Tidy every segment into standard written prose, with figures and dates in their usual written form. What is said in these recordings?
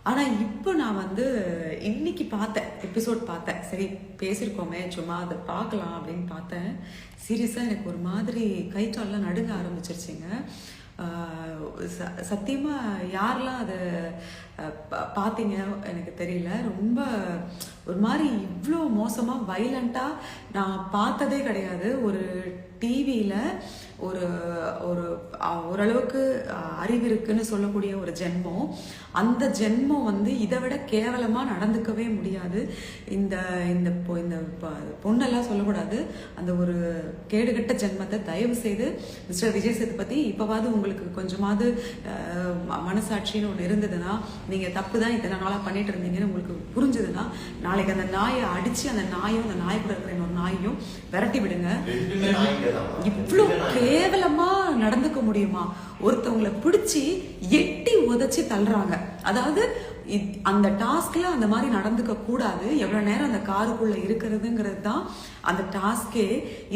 ஆனால் இப்போ நான் வந்து இன்னைக்கு பார்த்தேன், எபிசோட் பார்த்தேன். சரி பேசியிருக்கோமே, சும்மா அதை பார்க்கலாம் அப்படின்னு பார்த்தேன். சீரியஸாக எனக்கு ஒரு மாதிரி கை கால்லாம் நடுங்க ஆரம்பிச்சிருச்சுங்க. சத்தியமாக யாரெல்லாம் அதை பார்த்தீங்க எனக்கு தெரியல. ரொம்ப ஒரு மாதிரி இவ்வளோ மோசமாக வைலண்ட்டாக நான் பார்த்ததே கிடையாது. ஒரு டிவியில் ஒரு ஒரு ஓரளவுக்கு அறிவு இருக்குன்னு சொல்லக்கூடிய ஒரு ஜென்மம், அந்த ஜென்மம் வந்து இதை விட கேவலமாக நடந்துக்கவே முடியாது. இந்த இந்த பொண்ணெல்லாம் சொல்லக்கூடாது. அந்த ஒரு கேடுகட்ட ஜென்மத்தை தயவு செய்து மிஸ்டர் விஜய் சேதுபதி, இப்போவாது உங்களுக்கு கொஞ்சமாவது மனசாட்சின்னு ஒன்று இருந்ததுன்னா, நீங்கள் தப்பு தான் இத்தனை நாளாக பண்ணிட்டு இருந்தீங்கன்னு உங்களுக்கு புரிஞ்சுதுன்னா, நாளைக்கு அந்த நாயை அடித்து அந்த நாயும் அந்த நாய் கூட இருக்கிற இன்னொரு நாயையும் விரட்டி விடுங்க. இவ்வளோ கேவலமா நடந்துக்க முடியுமா? ஒருத்தவங்களை பிடிச்சி எட்டி உதச்சி தள்ளுறாங்க. அதாவது அந்த டாஸ்க்ல அந்த மாதிரி நடந்துக்க கூடாது. எவ்வளவு நேரம் அந்த காருக்குள்ள இருக்கிறதுங்கிறது தான் அந்த டாஸ்கே.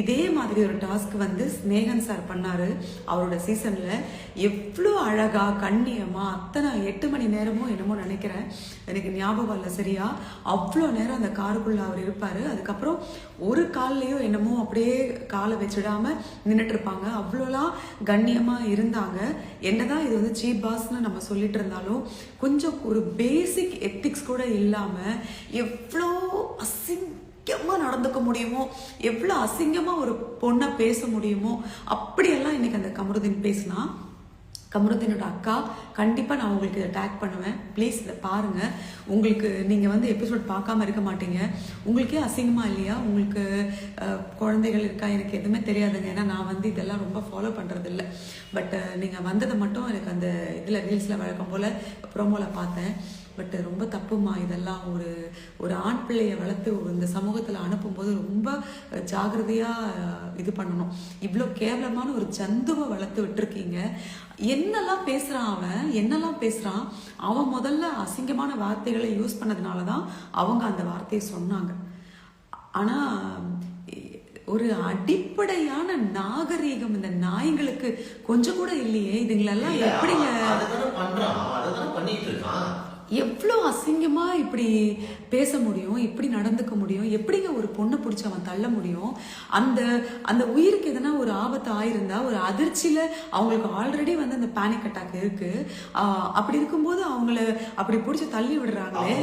இதே மாதிரி ஒரு டாஸ்க் வந்து ஸ்னேகன் சார் பண்ணாரு அவரோட சீசன்ல. எவ்வளோ அழகா கண்ணியமா அத்தனை 8 மணி நேரமோ என்னமோ நினைக்கிறேன், எனக்கு ஞாபகம் இல்லை சரியா. அவ்வளோ நேரம் அந்த காருக்குள்ள அவர் இருப்பாரு. அதுக்கப்புறம் ஒரு கால்லையோ என்னமோ அப்படியே காலை வச்சிடாம நின்றுட்டு இருப்பாங்க. அவ்வளோலாம் கண்ணியமா இருந்தாங்க. என்னதான் இது வந்து சீப் பாஸ்ன்னு நம்ம சொல்லிட்டு இருந்தாலும் கொஞ்சம் ஒரு பேசிக் எத்திக்ஸ் கூட இல்லாம எவ்வளோ அசிங்கமா நடந்துக்க முடியுமோ, எவ்வளோ அசிங்கமா ஒரு பொண்ணை பேச முடியுமோ, அப்படியெல்லாம் இன்னைக்கு அந்த கமருதீன் பேசினா. கமருதீனோட அக்கா, கண்டிப்பாக நான் உங்களுக்கு இதை டேக் பண்ணுவேன். ப்ளீஸ் இதை பாருங்கள். உங்களுக்கு நீங்கள் வந்து எபிசோட் பார்க்காம இருக்க மாட்டீங்க. உங்களுக்கே அசிங்கமாக இல்லையா? உங்களுக்கு குழந்தைகள் இருக்கா? எனக்கு எதுவுமே தெரியாதுங்க. ஏன்னா நான் வந்து இதெல்லாம் ரொம்ப ஃபாலோ பண்ணுறது இல்லை. பட் நீங்கள் வந்ததை மட்டும் எனக்கு அந்த இதில் ரீல்ஸில் வழக்கம் போல் ப்ரோமோவில் பார்த்தேன். பட் ரொம்ப தப்புமா இதெல்லாம். ஒரு ஆண் பிள்ளையை வளர்த்து இந்த சமூகத்தில் அனுப்பும்போது ரொம்ப ஜாகிரதையாக இது பண்ணணும். இவ்வளோ கேவலமான ஒரு ஜந்துவை வளர்த்து விட்டுருக்கீங்க. என்னெல்லாம் பேசுகிறான் அவன், என்னெல்லாம் பேசுகிறான் அவன். முதல்ல அசிங்கமான வார்த்தைகளை யூஸ் பண்ணதுனால தான் அவங்க அந்த வார்த்தையை சொன்னாங்க. ஆனால் ஒரு அடிப்படையான நாகரீகம் இந்த நாய்களுக்கு கொஞ்சம் கூட இல்லையே. இதுங்களெல்லாம் எப்படிங்க எவ்வளோ அசிங்கமா இப்படி பேச முடியும், இப்படி நடந்துக்க முடியும்? எப்படிங்க ஒரு பொண்ணை பிடிச்சி அவன் தள்ள முடியும்? அந்த அந்த உயிருக்கு எதனா ஒரு ஆபத்து ஆயிருந்தா, ஒரு அதிர்ச்சியில அவங்களுக்கு ஆல்ரெடி வந்து அந்த பேனிக் அட்டாக் இருக்கு. அப்படி இருக்கும்போது அவங்கள அப்படி பிடிச்சி தள்ளி விடுறாங்களே,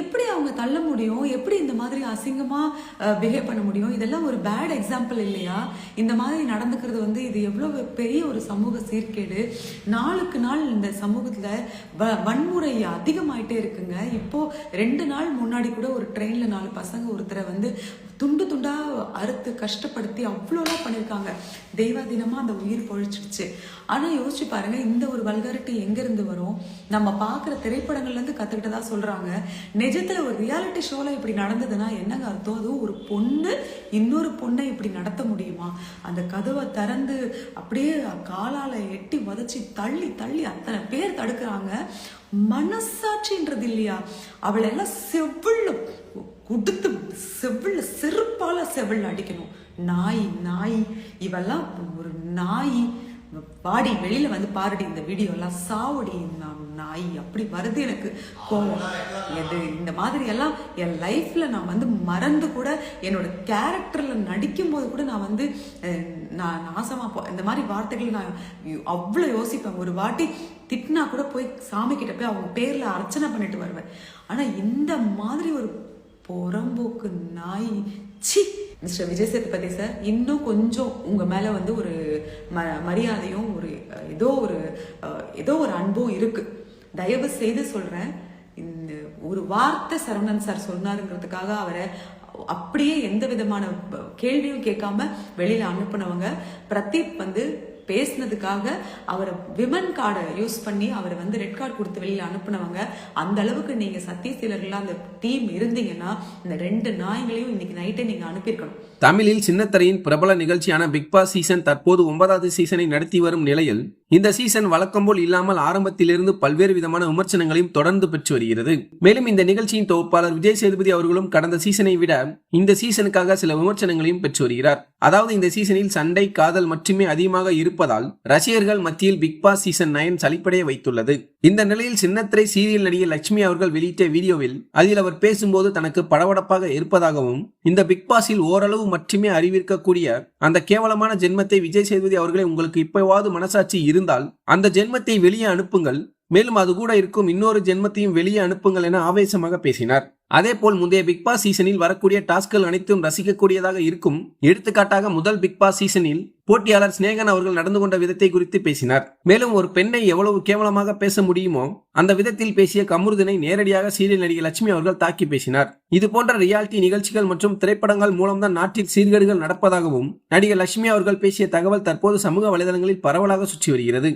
எப்படி அவங்க தள்ள முடியும்? எப்படி இந்த மாதிரி அசிங்கமா பிஹேவ் பண்ண முடியும்? இதெல்லாம் ஒரு பேட் எக்ஸாம்பிள் இல்லையா? இந்த மாதிரி நடந்துக்கிறது வந்து இது எவ்வளவு பெரிய ஒரு சமூக சீர்கேடு. நாளுக்கு நாள் இந்த சமூகத்துல வன்முறை அதிகமாயிட்டே இருக்குங்க. இப்போ 2 நாள் முன்னாடி கூட ஒரு ட்ரெயின்ல 4 பசங்க ஒருத்தரை வந்து துண்டு துண்டா அறுத்து கஷ்டப்படுத்தி அவ்வளோலாம் பண்ணியிருக்காங்க. தெய்வாதீனமா அந்த உயிர் பொழிச்சிடுச்சு. ஆனா யோசிச்சு பாருங்க, இந்த ஒரு வல்காரிட்டி எங்கிருந்து வரும்? நம்ம பார்க்குற திரைப்படங்கள்ல இருந்து கத்துக்கிட்டதா சொல்றாங்க. நிஜத்துல ஒரு ரியாலிட்டி ஷோல இப்படி நடந்ததுன்னா என்னங்க அர்த்தம்? அதுவும் ஒரு பொண்ணு இன்னொரு பொண்ணை இப்படி நடத்த முடியுமா? அந்த கதவை திறந்து அப்படியே காலால எட்டி வதச்சி தள்ளி தள்ளி அத்தனை பேர் தடுக்கிறாங்க. மனசாட்சின்றது இல்லையா? அவளெல்லாம் செவ்வுள்ள கொடுத்து செவ்வுள்ள செருப்பால செவ்வுள்ள அடிக்கணும். நாய் நாய் இவெல்லாம் ஒரு நாய். பாடி வெளியில வந்து பாருடி இந்த வீடியோ எல்லாம், சாவடி நாய். அப்படி வருது எனக்கு கோவம். இந்த மாதிரி எல்லாம் என் லைஃப்ல நான் வந்து மறந்து கூட என்னோட கேரக்டர்ல நடிக்கும் போது கூட நான் வந்து நான் நாசமா இந்த மாதிரி வார்த்தைகள் நான் அவ்வளோ யோசிப்பேன். ஒரு வாட்டி திட்டினா கூட போய் சாமி கிட்ட போய் அவங்க பேர்ல அர்ச்சனை பண்ணிட்டு வருவேன். ஆனா இந்த மாதிரி ஒரு புறம்போக்கு நாய், C. Mister Vijay Sethupathi sir, இன்னும் கொஞ்சம் உங்க மேல வந்து ஒரு மரியாதையும் ஒரு ஏதோ ஒரு அன்பும் இருக்கு. தயவு செய்து சொல்றேன், இந்த ஒரு வார்த்தை சரவணன் சார் சொன்னாருங்கிறதுக்காக அவரை அப்படியே எந்த விதமான கேள்வியும் கேட்காம வெளியில அனுப்புனவங்க. பிரதீப் வந்து பேசினதுக்காக அவரை விமன் கார்டை யூஸ் பண்ணி அவரை வந்து ரெட் கார்டு கொடுத்து வெளியில அனுப்புனவங்க. அந்த அளவுக்கு நீங்க சத்தியசீலர்களா அந்த டீம் இருந்தீங்கன்னா இந்த 2 நாய்களையும் இன்னைக்கு நைட்டே நீங்க அனுப்பியிருக்கணும். தமிழில் சின்னத்திரையின் பிரபல நிகழ்ச்சியான பிக் பாஸ் சீசன் தற்போது 9வது சீசனை நடத்தி வரும் நிலையில் இந்த சீசன் வழக்கம் போல் இல்லாமல் ஆரம்பத்திலிருந்து பல்வேறு விதமான விமர்சனங்களையும் தொடர்ந்து பெற்று வருகிறது. மேலும் இந்த நிகழ்ச்சியின் தொகுப்பாளர் விஜய் சேதுபதி அவர்களும் கடந்த சீசனை விட இந்த சீசனுக்காக சில விமர்சனங்களையும் பெற்று வருகிறார். அதாவது இந்த சீசனில் சண்டை, காதல் மட்டுமே அதிகமாக இருப்பது இருப்பதால் ரசிகர்கள் மத்தியில் பிக் பாஸ் சீசன் 9 சலிப்படைய வைத்துள்ளது. இந்த நிலையில் சின்னத்திரை சீரியல் நடிகை லட்சுமி அவர்கள் வெளியிட்ட வீடியோவில் அதில் அவர் பேசும்போது தனக்கு படபடப்பாக இருப்பதாகவும், இந்த பிக் பாஸில் ஓரளவு மட்டுமே அறிவிக்கக்கூடிய அந்த கேவலமான ஜென்மத்தை விஜய் சேதுபதி அவர்களை உங்களுக்கு இப்பவாவது மனசாட்சி இருந்தால் அந்த ஜென்மத்தை வெளியே அனுப்புங்கள், மேலும் அது கூட இருக்கும் இன்னொரு ஜென்மத்தையும் வெளியே அனுப்புங்கள் என ஆவேசமாக பேசினார். அதேபோல் முந்தைய பிக் பாஸ் சீசனில் வரக்கூடிய டாஸ்கள் அனைத்தும் ரசிக்கக்கூடியதாக இருக்கும். எடுத்துக்காட்டாக முதல் பிக் பாஸ் சீசனில் போட்டியாளர் சினேகன் அவர்கள் நடந்து கொண்ட விதத்தை குறித்து பேசினார். மேலும் ஒரு பெண்ணை எவ்வளவு கேவலமாக பேச முடியுமோ அந்த விதத்தில் பேசிய கமருதீனை நேரடியாக சீரியல் நடிகை லட்சுமி அவர்கள் தாக்கி பேசினார். இது போன்ற ரியாலிட்டி நிகழ்ச்சிகள் மற்றும் திரைப்படங்கள் மூலம்தான் நாட்டில் சீர்கேடுகள் நடப்பதாகவும் நடிகை லட்சுமி அவர்கள் பேசிய தகவல் தற்போது சமூக வலைதளங்களில் பரவலாக சுற்றி வருகிறது.